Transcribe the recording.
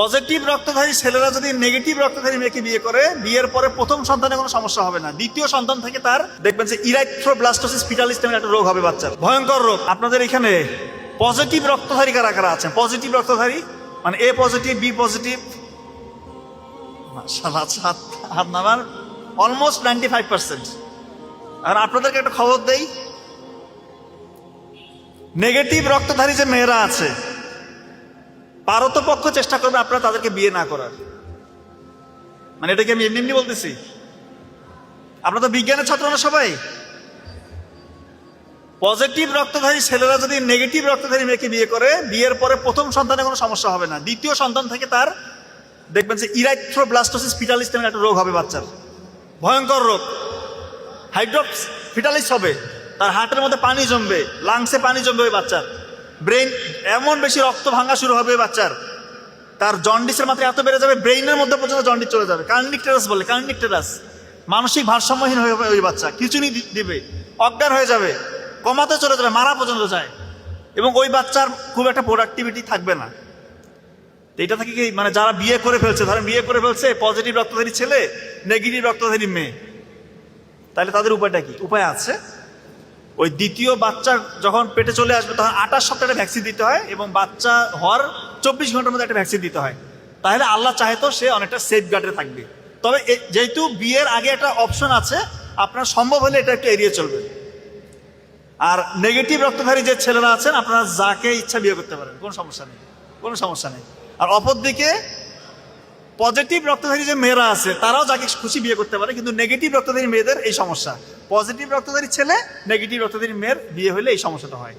Positive রক্তধারী ছেলেরা যদি negative রক্তধারী মেয়েকে বিয়ে করে, বিয়ের পরে প্রথম সন্তানে কোনো সমস্যা হবে না, দ্বিতীয় সন্তান থেকে তার দেখবেন যে ইরাইথ্রোব্লাস্টোসিস ফিটালিস নামের একটা রোগ হবে বাচ্চার, ভয়ঙ্কর রোগ। আপনাদের এখানে পজিটিভ রক্তধারী কারা কারা আছেন? পজিটিভ রক্তধারী মানে এ পজিটিভ, বি পজিটিভ, হাত নামান অলমোস্ট 95%। আর আপনাদেরকে একটা খবর দেই, নেগেটিভ রক্তধারী যে মেয়েরা আছে পারতপক্ষ চেষ্টা করবে আপনারা তাদেরকে বিয়ে না করার। মানে এটাকে আমি এমনি এমনি বলতেছি, আপনারা তো বিজ্ঞানের ছাত্র না সবাই। পজিটিভ রক্তধারী ছেলেরা যদি নেগেটিভ রক্তধারী মেয়েকে বিয়ে করে, বিয়ের পরে প্রথম সন্তানে কোনো সমস্যা হবে না, দ্বিতীয় সন্তান থেকে তার দেখবেন যে ইরাইথ্রোব্লাস্টোসিস ফিটালিস নামের একটা রোগ হবে বাচ্চার, ভয়ঙ্কর রোগ। হাইড্রোপস ফিটালিস হবে, তার হার্টের মধ্যে পানি জমবে, লাংসে পানি জমবে ওই বাচ্চার, ব্রেন এমন বেশি রক্ত ভাঙা শুরু হবে ওই বাচ্চার, তার জন্ডিসের মাত্রা এত বেড়ে যাবে ব্রেইনের মধ্যে পর্যন্ত জন্ডিস চলে যাবে। কার্নিকটেরাস বলে, কার্নিকটেরাস, মানসিক ভারসাম্যহীন হয়ে যাবে ওই বাচ্চা, খিচুনি দিবে, অজ্ঞান হয়ে যাবে, কমাতে চলে যাবে, মারা পর্যন্ত যায়, এবং ওই বাচ্চার খুব একটা প্রোডাক্টিভিটি থাকবে না। এটা থেকে কি মানে যারা বিয়ে করে ফেলছে, ধরেন বিয়ে করে ফেলছে পজিটিভ রক্তধারী ছেলে, নেগেটিভ রক্তধারী মেয়ে, তাহলে তাদের উপায়টা কি? উপায় আছে। ওই দ্বিতীয় বাচ্চা যখন পেটে চলে আসবে তখন 28 সপ্তাহে একটা ভ্যাকসিন দিতে হয়, এবং বাচ্চা হওয়ার 24 ঘন্টার মধ্যে একটা ভ্যাকসিন দিতে হয়। তাহলে আল্লাহ চাহে তো সে অনেকটা সেফ গার্ডে থাকবে। তবে যেহেতু বিয়ের আগে একটা অপশন আছে, আপনার সম্ভব হলে এটা একটু এড়িয়ে চলবে। আর নেগেটিভ রক্তধারী যে ছেলেরা আছেন, আপনারা যাকে ইচ্ছা বিয়ে করতে পারেন, কোনো সমস্যা নেই, কোনো সমস্যা নেই। আর অপরদিকে পজিটিভ রক্তধারী যে মেয়েরা আছে তারাও যাকে খুশি বিয়ে করতে পারে, কিন্তু নেগেটিভ রক্তধারী মেয়েদের এই সমস্যা। পজিটিভ রক্তধারী ছেলে, নেগেটিভ রক্তধারী মেয়ের বিয়ে হলে এই সমস্যাটা হয়।